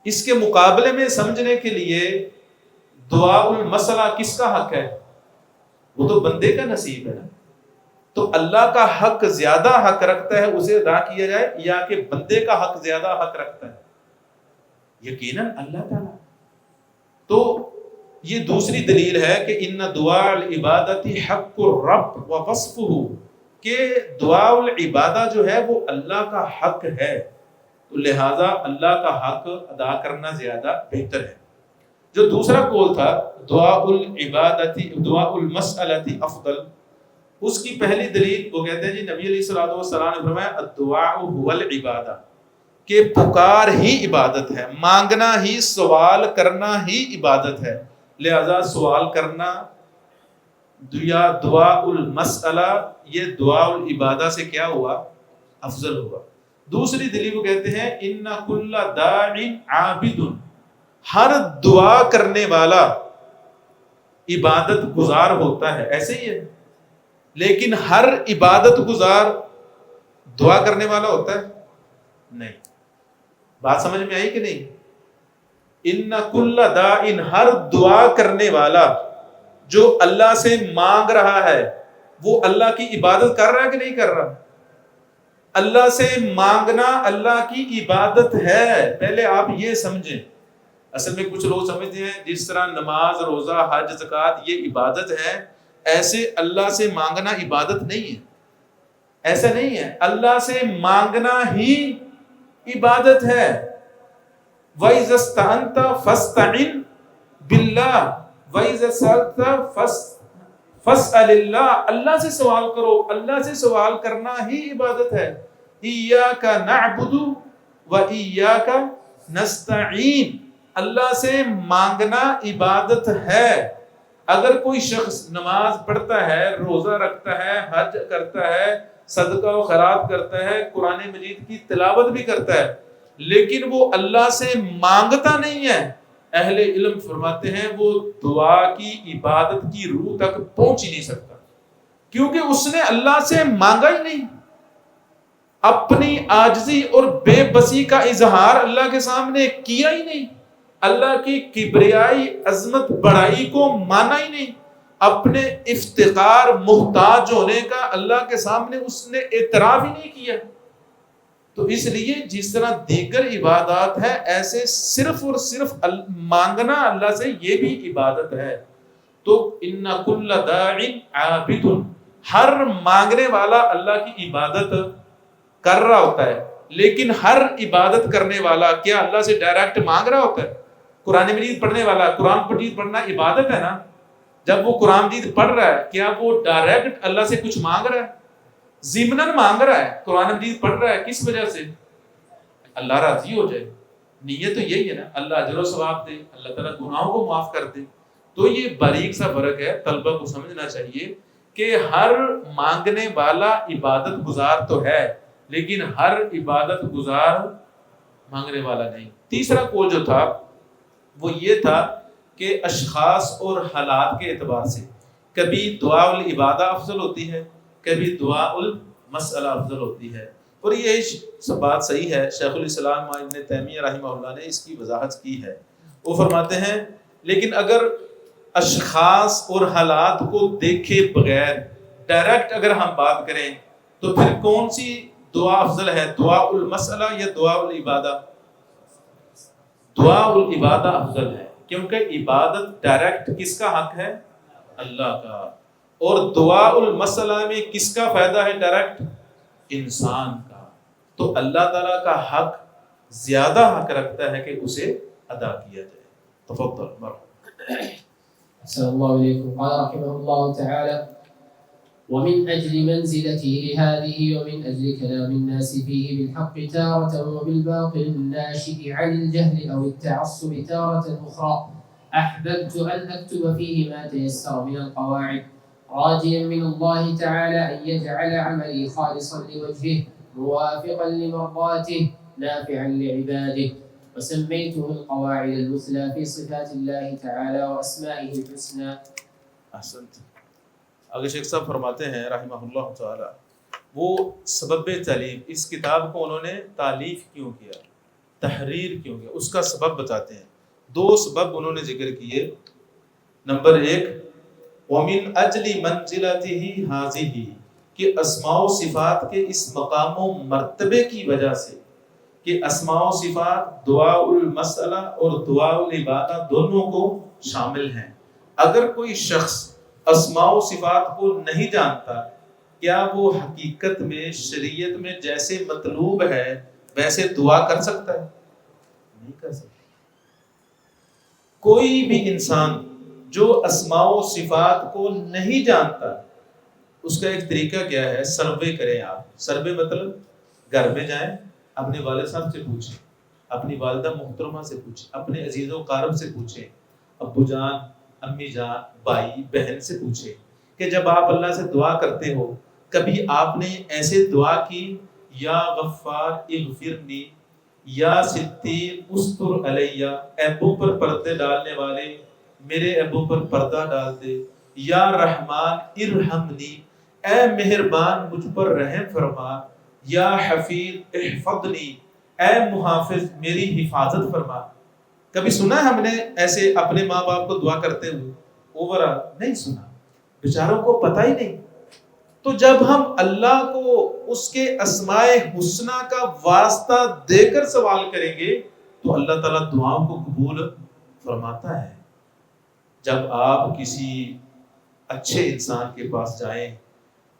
اس کے مقابلے میں سمجھنے کے لیے دعاء المسئلہ کس کا حق ہے؟ وہ تو بندے کا نصیب ہے نا. تو اللہ کا حق زیادہ حق رکھتا ہے اسے ادا کیا جائے، یا کہ بندے کا حق زیادہ حق رکھتا ہے؟ یقیناً اللہ تعالیٰ. تو یہ دوسری دلیل ہے کہ ان دعاء العبادت حق الرب و وصفہ، کہ دعاء العبادہ جو ہے وہ اللہ کا حق ہے، تو لہٰذا اللہ کا حق ادا کرنا زیادہ بہتر ہے. جو دوسرا قول تھا دعاء العبادت دعاء المسئلۃ افضل، اس کی پہلی دلیل وہ کہتے ہیں جی نبی علیہ الصلوۃ والسلام نے فرمایا الدعاء هو العبادہ، کہ پکار ہی عبادت ہے، مانگنا ہی، سوال کرنا ہی عبادت ہے. لہذا سوال کرنا یا دعاء المسئلہ یہ دعاء العبادہ سے کیا ہوا؟ افضل ہوا. دوسری دلیل وہ کہتے ہیں ان کل داع عابد، ہر دعا کرنے والا عبادت گزار ہوتا ہے. ایسے ہی ہے
لیکن ہر عبادت گزار دعا کرنے والا ہوتا ہے؟ نہیں. بات سمجھ میں آئی کہ نہیں؟ ان کل داعٍ، ہر دعا کرنے والا جو اللہ سے مانگ رہا ہے وہ اللہ کی عبادت کر رہا ہے کہ نہیں کر رہا؟ اللہ سے مانگنا اللہ کی عبادت ہے. پہلے آپ یہ سمجھیں. اصل میں کچھ لوگ سمجھتے ہیں جس طرح نماز، روزہ، حج، زکوٰۃ یہ عبادت ہے، ایسے اللہ سے مانگنا عبادت نہیں ہے. ایسا نہیں ہے. اللہ سے مانگنا ہی عبادت ہے. وَإِذَا اسْتَعَنْتَ فَاسْتَعِنْ بِاللَّهِ وَإِذَا سَأَلْتَ فَاسْأَلِ اللَّهِ. اللہ سے سوال کرو. اللہ سے سوال کرنا ہی عبادت ہے. إِيَّاكَ نَعْبُدُ وَإِيَّاكَ نَسْتَعِينُ. اللہ سے مانگنا عبادت ہے. اگر کوئی شخص نماز پڑھتا ہے، روزہ رکھتا ہے، حج کرتا ہے، صدقہ و خیرات کرتا ہے، قرآن مجید کی تلاوت بھی کرتا ہے، لیکن وہ اللہ سے مانگتا نہیں ہے، اہل علم فرماتے ہیں وہ دعا کی عبادت کی روح تک پہنچ ہی نہیں سکتا، کیونکہ اس نے اللہ سے مانگا ہی نہیں. اپنی عاجزی اور بے بسی کا اظہار اللہ کے سامنے کیا ہی نہیں. اللہ کی کبریائی، عظمت، بڑائی کو مانا ہی نہیں. اپنے افتقار، محتاج ہونے کا اللہ کے سامنے اس نے اعتراف ہی نہیں کیا. تو اس لیے جس طرح دیگر عبادات ہے، ایسے صرف اور صرف مانگنا اللہ سے یہ بھی عبادت ہے. تو ان کل داع عابد، ہر مانگنے والا اللہ کی عبادت کر رہا ہوتا ہے. لیکن ہر عبادت کرنے والا کیا اللہ سے ڈائریکٹ مانگ رہا ہوتا ہے؟ قرآن مجید پڑھنے والا، قرآن مجید پڑھنا عبادت ہے نا. جب وہ قرآن مجید پڑھ رہا ہے کیا وہ ڈائریکٹ اللہ سے کچھ مانگ رہا ہے؟ ضمناً مانگ رہا ہے. قرآن مجید پڑھ رہا ہے کس وجہ سے؟ اللہ راضی ہو جائے. نیت تو یہی ہے نا، اللہ اجر و ثواب دے، اللہ تعالیٰ گناہوں کو معاف کر دے. تو یہ باریک سا فرق ہے، طلبہ کو سمجھنا چاہیے کہ ہر مانگنے والا عبادت گزار تو ہے، لیکن ہر عبادت گزار مانگنے والا نہیں. تیسرا قول جو تھا وہ یہ تھا کہ اشخاص اور حالات کے اعتبار سے کبھی دعا العبادہ افضل ہوتی ہے، کبھی دعا المسئلہ افضل ہوتی ہے. اور یہ سب بات صحیح ہے. شیخ الاسلام ابن تیمیہ رحمہ اللہ نے اس کی وضاحت کی ہے. وہ فرماتے ہیں لیکن اگر اشخاص اور حالات کو دیکھے بغیر ڈائریکٹ اگر ہم بات کریں تو پھر کون سی دعا افضل ہے، دعا المسئلہ یا دعا العبادہ؟ دعا العبادہ افضل ہے، کیونکہ عبادت ڈائریکٹ کس کا حق ہے؟ اللہ کا. اور دعا المسئلہ میں کس کا فائدہ ہے ڈائریکٹ؟ انسان کا. تو اللہ تعالیٰ کا حق زیادہ حق رکھتا ہے کہ اسے ادا کیا جائے. تفضل مرحبا.
أحسن الله إليكم. قال رحمه الله تعالى: ومن أجل منزلته هذه ومن أجل كلام الناس فيه بالحق تارة وبالباطل الناشئ عن الجهل أو التعصب تارة أخرى أحببت أن أكتب فيه ما تيسر من القواعد راجيا من الله تعالى أن يجعل عملي خالصا لوجهه موافقا لمرضاته نافعا لعباده وسميته القواعد المثلى في صفات الله تعالى وأسمائه الحسنى.
احسنت. آگے شیخ صاحب فرماتے ہیں رحمہ اللہ تعالی، وہ سبب تعلیم، اس کتاب کو انہوں نے تالیف کیوں کیا، تحریر کیوں کیا، اس کا سبب بتاتے ہیں. 2 سبب انہوں نے ذکر کیے. نمبر 1 وَمِنْ أَجْلِ مَنْزِلَتِهِ هَذِهِ، کہ اسماء و صفات کے اس مقام و مرتبے کی وجہ سے کہ اسماء و صفات دعا المسئلہ اور دعا العبادہ دونوں کو شامل ہیں. اگر کوئی شخص اسماء و صفات کو نہیں جانتا، کیا وہ حقیقت میں شریعت میں جیسے مطلوب ہے ویسے دعا کر سکتا ہے؟ نہیں کر سکتا. کوئی بھی انسان جو اسماء و صفات کو نہیں جانتا، اس کا ایک طریقہ کیا ہے، سروے کریں آپ. سروے مطلب گھر میں جائیں، اپنے والد صاحب سے پوچھیں، اپنی والدہ محترمہ سے پوچھیں، اپنے عزیز و قارب سے پوچھیں، ابو جان، امی جان، بھائی بہن سے پوچھیں کہ جب آپ اللہ سے دعا کرتے ہو کبھی آپ نے ایسے دعا کی یا غفار اغفرنی، یا ستیر استر علیہ، عیبوں پر پردے ڈالنے والے میرے عیبوں پر پردہ ڈال دے، یا رحمان ارحمنی، اے مہربان مجھ پر رحم فرما، یا حفیظ احفظنی، اے محافظ میری حفاظت فرما۔ کبھی سنا ہے ہم نے ایسے اپنے ماں باپ کو دعا کرتے ہوئے؟ اوورا نہیں سنا، بیچاروں کو پتہ ہی نہیں۔ تو جب ہم اللہ کو اس کے اسماء حسنہ کا واسطہ دے کر سوال کریں گے تو اللہ تعالیٰ دعاؤں کو قبول فرماتا ہے۔ جب آپ کسی اچھے انسان کے پاس جائیں،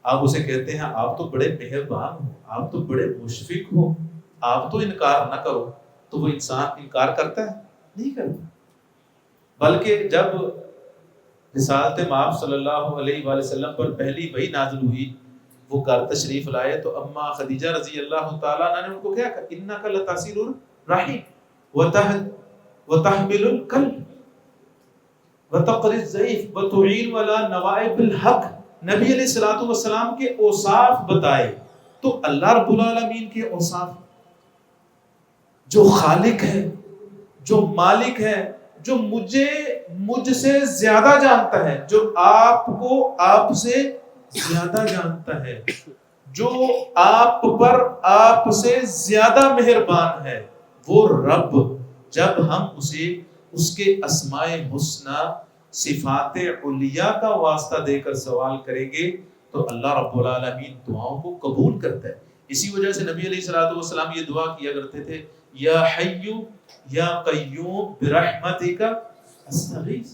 آپ اسے کہتے ہیں آپ تو بڑے مہربان ہو، آپ تو بڑے مشفق ہو، آپ تو انکار نہ کرو، تو وہ انسان انکار کرتا ہے؟ نہیں کرتا۔ بلکہ جب رسالت مآب صلی اللہ علیہ وآلہ وسلم پر پہلی وحی نازل ہوئی، وہ گھر تشریف لائے تو اما خدیجہ رضی اللہ تعالیٰ عنہ نے ان کو کیا کہا؟ انک لتصل الرحم وتحمل الکل وتقری الضیف وتعین علی نوائب الحق۔ نبی علیہ الصلوۃ والسلام کے اوصاف بتائے تو اللہ رب العالمین کے اوصاف، جو خالق ہے، جو مالک ہے، جو مجھ سے زیادہ جانتا ہے، جو آپ کو آپ سے زیادہ جانتا ہے، جو آپ پر آپ سے زیادہ مہربان ہے، وہ رب، جب ہم اسے اس کے اسماء حسنہ صفات علیہ کا واسطہ دے کر سوال کریں گے تو اللہ رب العالمین دعاؤں کو قبول کرتا ہے۔ اسی وجہ سے نبی علیہ الصلوۃ والسلام یہ دعا کیا کرتے تھے، یا حی یا قیوم برحمتک استغیث۔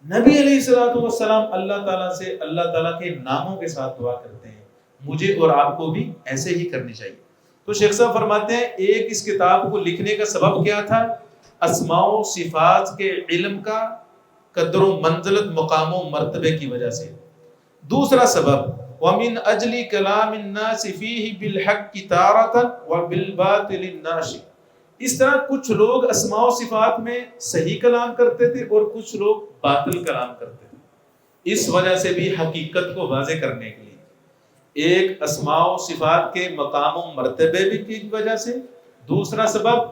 نبی علیہ الصلوۃ والسلام اللہ تعالیٰ سے اللہ تعالیٰ کے ناموں کے ساتھ دعا کرتے ہیں، مجھے اور آپ کو بھی ایسے ہی کرنی چاہیے۔ تو شیخ صاحب فرماتے ہیں ایک اس کتاب کو لکھنے کا سبب کیا تھا؟ اسماء و صفات کے علم کا قدر و منزلت مقام و مرتبے کی وجہ سے۔ دوسرا سبب وَمِنْ أَجْلِ كَلَامِ النَّاسِ فِيهِ بِالْحَقِّ تَارَةً وَبِالْبَاطِلِ النَّاشِ۔ اس طرح کچھ لوگ اسماء و صفات میں صحیح کلام کرتے تھے اور کچھ لوگ باطل کلام کرتے تھے۔ اس وجہ سے بھی حقیقت کو واضح کرنے کے لیے ایک اسماء و صفات کے مقام و مرتبے بھی کی وجہ سے، دوسرا سبب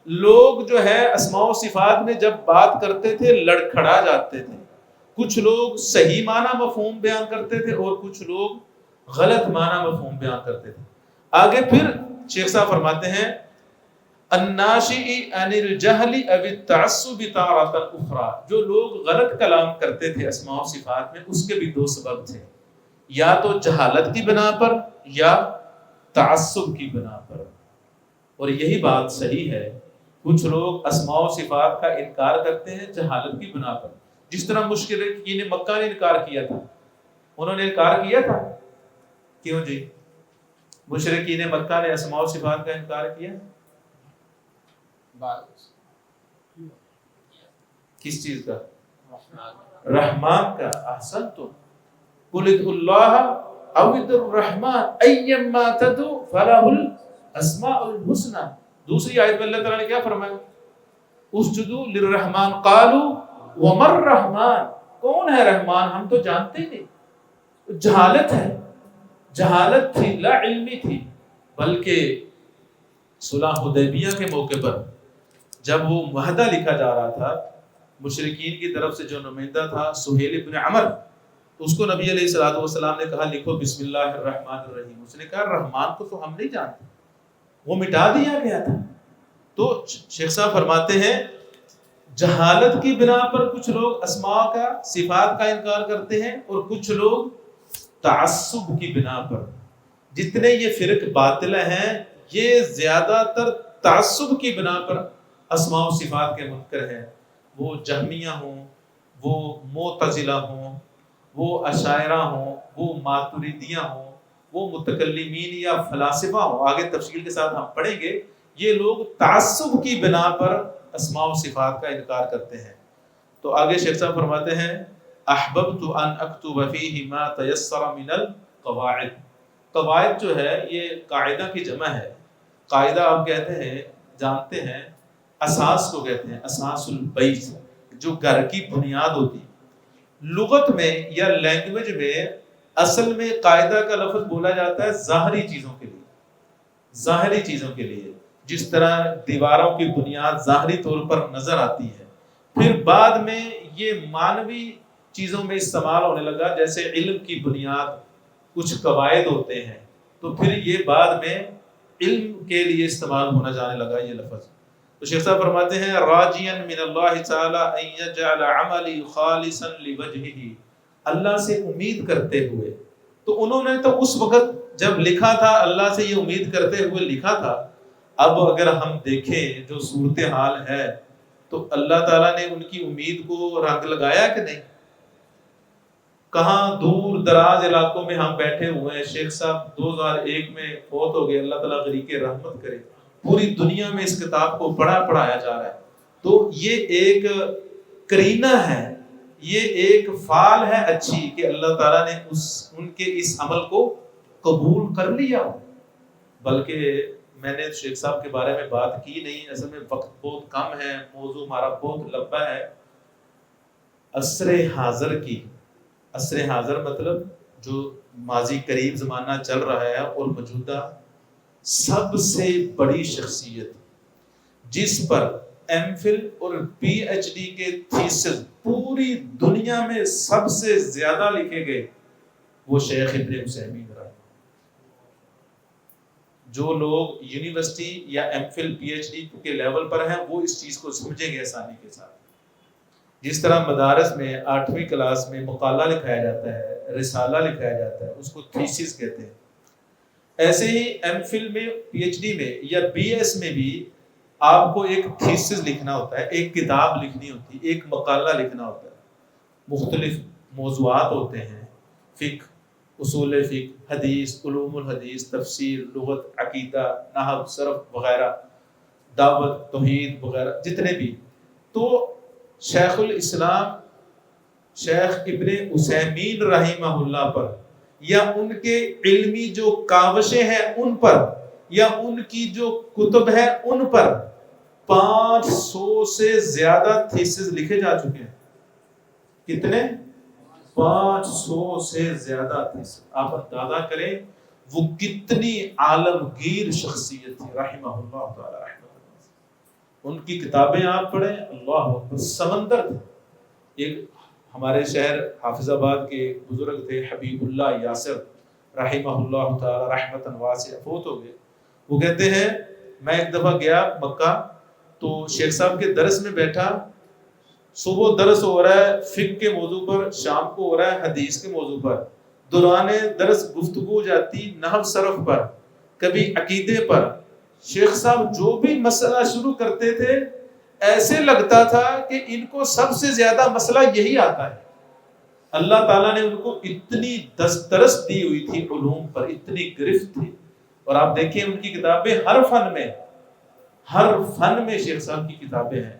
لوگ جو ہے اسماء و صفات میں جب بات کرتے تھے لڑکھڑا جاتے تھے، کچھ لوگ صحیح معنی مفہوم بیان کرتے تھے اور کچھ لوگ غلط معنی مفہوم بیان کرتے تھے۔ آگے پھر شیخ صاحب فرماتے ہیں الناشئ عن الجہل او التعصب تارۃ اخرى، جو لوگ غلط کلام کرتے تھے اسماء و صفات میں اس کے بھی دو سبب تھے، یا تو جہالت کی بنا پر یا تعصب کی بنا پر۔ اور یہی بات صحیح ہے، کچھ لوگ اسماء و صفات کا انکار کرتے ہیں جہالت کی بنا پر، جس طرح مشرکین مکہ نے انکار کیا تھا۔ انہوں نے انکار کیا تھا، کیوں جی؟ مشرکین مکہ نے اسماء و صفات کا انکار کیا، کس چیز کا؟ رحمان کا۔ احسنتم، قل ادعوا اللہ او ادعوا الرحمن ایما تدعوا فلہ الاسماء الحسنى۔ دوسری آیت میں اللہ تعالیٰ نے کیا فرمایا؟ اسجدوا للرحمن قالوا وما الرحمن، کون ہے رحمان؟ ہم تو جانتے نہیں۔ جہالت ہے، جہالت تھی، لا علمی تھی۔ بلکہ صلح حدیبیہ کے موقع پر جب وہ معاہدہ لکھا جا رہا تھا، مشرکین کی طرف سے جو نمائندہ تھا سہیل بن عمر، اس کو نبی علیہ الصلوۃ والسلام نے کہا لکھو بسم اللہ الرحمن الرحیم۔ اس نے کہا رحمان کو تو ہم نہیں جانتے، وہ مٹا دیا گیا تھا۔ تو شیخ صاحب فرماتے ہیں جہالت کی بنا پر کچھ لوگ اسماء کا صفات کا انکار کرتے ہیں اور کچھ لوگ تعصب کی بنا پر۔ جتنے یہ فرق باطلہ ہیں یہ زیادہ تر تعصب کی بنا پر اسماء و صفات کے منکر ہیں، وہ جہمیہ ہوں، وہ معتزلہ ہوں، وہ اشاعرہ ہوں، وہ ماتریدیہ ہوں، وہ متکلمین یا فلاسفہ ہوں، آگے تفصیل کے ساتھ ہم پڑھیں گے۔ یہ لوگ تعصب کی بنا پر اسماء و صفات کا انکار کرتے ہیں۔ تو آگے شیخ صاحب فرماتے ہیں احببت ان اکتب فیہ ما تیسر من القواعد۔ قواعد جو ہے یہ قاعدہ کی جمع ہے۔ قاعدہ آپ کہتے ہیں، جانتے ہیں، اساس کو کہتے ہیں، اساس البیت، جو گھر کی بنیاد ہوتی۔ لغت میں یا لینگویج میں اصل میں قاعدہ کا لفظ بولا جاتا ہے ظاہری چیزوں کے لیے، ظاہری چیزوں کے لیے، جس طرح دیواروں کی بنیاد ظاہری طور پر نظر آتی ہے، پھر بعد میں یہ معنوی چیزوں میں استعمال ہونے لگا، جیسے علم کی بنیاد کچھ قواعد ہوتے ہیں، تو پھر یہ بعد میں علم کے لیے استعمال ہونا جانے لگا یہ لفظ۔ تو شیخ صاحب فرماتے ہیں راجیا من اللہ تعالی ان یجعل عملی خالصا لوجہہ، اللہ سے امید کرتے ہوئے۔ تو انہوں نے تو اس وقت جب لکھا تھا اللہ سے یہ امید کرتے ہوئے لکھا تھا، اب اگر ہم دیکھیں جو صورتحال ہے تو اللہ تعالیٰ نے ان کی امید کو رنگ لگایا کہ نہیں؟ کہاں دور دراز علاقوں میں ہم بیٹھے ہوئے ہیں، شیخ صاحب 2001 میں فوت ہو گئے، اللہ تعالیٰ غریق رحمت کرے، پوری دنیا میں اس کتاب کو پڑھایا جا رہا ہے۔ تو یہ ایک کرینہ ہے، یہ ایک فعال ہے اچھی کہ اللہ تعالیٰ نے ان کے اس عمل کو قبول کر لیا۔ بلکہ میں نے شیخ صاحب کے بارے میں بات کی نہیں، اصل میں وقت بہت کم ہے، موضوع ہمارا بہت لمبا ہے۔ عصر حاضر کی، عصر حاضر مطلب جو ماضی قریب زمانہ چل رہا ہے اور موجودہ سب سے بڑی شخصیت جس پر ایم فل اور پی ایچ ڈی کے تھیسز پوری دنیا میں سب سے زیادہ لکھے گئے، وہ شیخ ابن عثیمین رحمہ۔ جو لوگ یونیورسٹی یا M Phil P H D کے لیول پر ہیں وہ اس چیز کو سمجھیں گے آسانی کے ساتھ۔ جس طرح مدارس میں 8ویں کلاس میں مقالہ لکھایا جاتا ہے، رسالہ لکھایا جاتا ہے، اس کو تھیسس کہتے ہیں، ایسے ہی ایم فل میں، پی ایچ ڈی میں یا بی ایس میں بھی آپ کو ایک تھیسس لکھنا ہوتا ہے، ایک کتاب لکھنی ہوتی ہے، ایک مقالہ لکھنا ہوتا ہے۔ مختلف موضوعات ہوتے ہیں، فقہ، اصول فقہ، حدیث، علوم الحدیث، تفسیر، لغت، عقیدہ، نحو، صرف وغیرہ، دعوت، توحید وغیرہ جتنے بھی۔ تو شیخ الاسلام شیخ ابن عثیمین رحمہ اللہ پر یا ان کے علمی جو کاوشیں ہیں ان پر یا ان کی جو کتب ہے ان پر 500 سے زیادہ تھیسز لکھے جا چکے ہیں۔ کتنے؟ 500 سے زیادہ تھیسز۔ آپ اندازہ کریں وہ کتنی عالمگیر شخصیت تھی رحمہ اللہ تعالی۔ ان کی کتابیں آپ پڑھیں، اللہ اکبر، سمندر تھے۔ ایک ہمارے شہر حافظ آباد کے بزرگ تھے حبیب اللہ یاسر رحمہ اللہ تعالی رحمتاً واسعہ، فوت ہو گئے۔ وہ کہتے ہیں میں ایک دفعہ گیا مکہ، تو شیخ صاحب کے درس میں بیٹھا، صبح درس ہو رہا ہے فقہ کے موضوع پر، شام کو ہو رہا ہے حدیث کے موضوع پر، دوران درس گفتگو ہو جاتی نحو صرف پر، کبھی عقیدے پر۔ شیخ صاحب جو بھی مسئلہ شروع کرتے تھے ایسے لگتا تھا کہ ان کو سب سے زیادہ مسئلہ یہی آتا ہے۔ اللہ تعالیٰ نے ان کو اتنی دسترس دی ہوئی تھی علوم پر، اتنی گرفت تھی۔ اور آپ دیکھیں ان کی کتابیں ہر فن میں شیخ صاحب کی کتابیں ہیں۔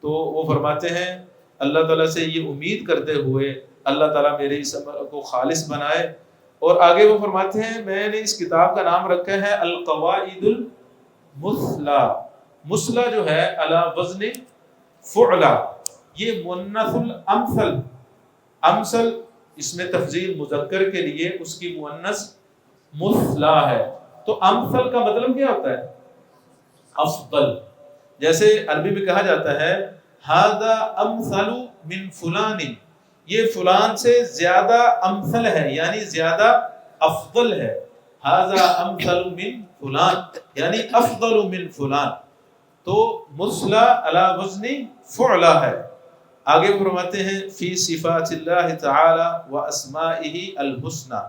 تو وہ فرماتے ہیں اللہ تعالیٰ سے یہ امید کرتے ہوئے اللہ تعالیٰ میرے اس عمل کو خالص بنائے۔ اور آگے وہ فرماتے ہیں میں نے اس کتاب کا نام رکھا ہے القواعد المثلی۔ مثلا جو ہے علی وزن فعلا، یہ مؤنث الامثل، امثل اس میں تفضیل مذکر کے لیے اس کی مؤنث مثلا ہے۔ تو امثل کا مطلب کیا ہوتا ہے؟ افضل۔ جیسے عربی میں کہا جاتا ہے ھذا امثل من فلان، یہ فلان سے زیادہ امثل ہے یعنی زیادہ افضل ہے۔ ھذا امثل من فلان یعنی افضل من فلان۔ تو مثلا علی وزن فعلا ہے۔ آگے فرماتے ہیں فی صفات اللہ تعالی و اسمائہ الحسنی۔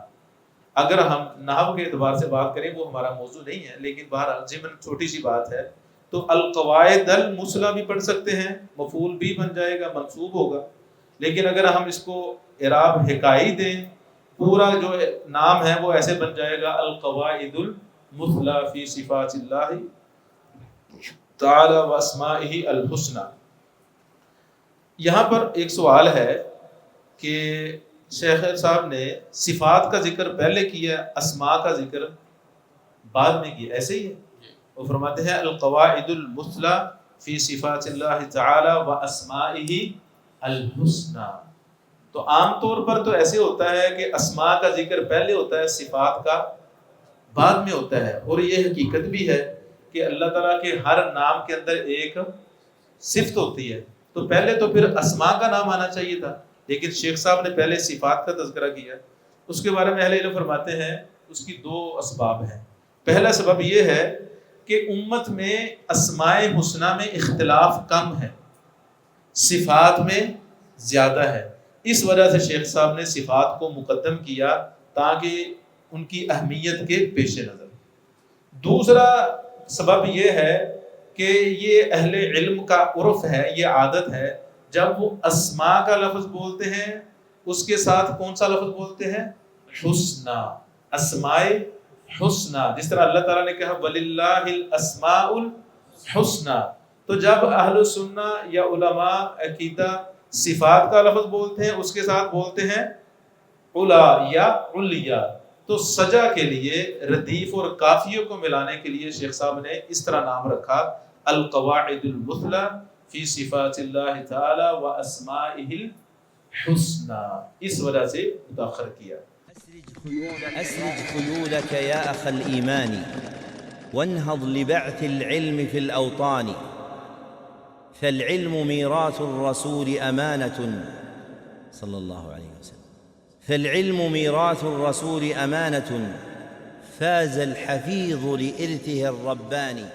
اگر ہم نحو کے اعتبار سے بات کریں وہ ہمارا موضوع نہیں ہے، لیکن بہرحال ضمن چھوٹی سی بات ہے، تو القواعد المثلی بھی پڑھ سکتے ہیں، مفعول بھی بن جائے گا، منصوب ہوگا۔ لیکن اگر ہم اس کو اعراب حکائی دیں، پورا جو نام ہے وہ ایسے بن جائے گا القواعد المثلی فی صفات اللہ تعالی و اسمائہ الحسنی۔ یہاں پر ایک سوال ہے کہ شیخ صاحب نے صفات کا ذکر پہلے کیا، اسماء کا ذکر بعد میں کیا، ایسے ہی ہے؟ وہ فرماتے ہیں القواعد المثلی فی صفات اللہ تعالی و اسمائہ الحسنی۔ تو عام طور پر تو ایسے ہوتا ہے کہ اسماء کا ذکر پہلے ہوتا ہے، صفات کا بعد میں ہوتا ہے۔ اور یہ حقیقت بھی ہے کہ اللہ تعالیٰ کے ہر نام کے اندر ایک صفت ہوتی ہے، تو پہلے تو پھر اسماء کا نام آنا چاہیے تھا، لیکن شیخ صاحب نے پہلے صفات کا تذکرہ کیا۔ اس کے بارے میں اہل علم فرماتے ہیں اس کی 2 اسباب ہیں. پہلا سبب یہ ہے کہ امت میں اسماء حسنہ میں اختلاف کم ہے، صفات میں زیادہ ہے. اس وجہ سے شیخ صاحب نے صفات کو مقدم کیا تاکہ ان کی اہمیت کے پیش نظر. دوسرا سبب یہ ہے کہ یہ اہل علم کا عرف ہے، یہ عادت ہے، جب وہ اسماء کا لفظ بولتے ہیں اس کے ساتھ کون سا لفظ بولتے ہیں؟ حسنہ، اسماء حسنہ. جس طرح اللہ تعالیٰ نے کہا وَلِلَّهِ الْأَسْمَاءُ الْحُسْنَى، تو جب اہل سنہ یا علماء عقیدہ صفات کا لفظ بولتے ہیں اس کے ساتھ بولتے ہیں علا یا علیا. تو سجا کے لیے ردیف اور کافیوں کو ملانے کے لیے شیخ صاحب نے اس طرح نام رکھا القواعد المثلی فی صفات اللہ تعالی و اسمائہ الحسنى، اس وجہ سے متاخر کیا.
أسرج خيولك يا أخ الإيمان وانهض لبعث العلم في الأوطان، فالعلم ميراث الرسول أمانة صلى الله عليه وسلم، فالعلم ميراث الرسول أمانة فاز الحفيظ لإرثه الرباني.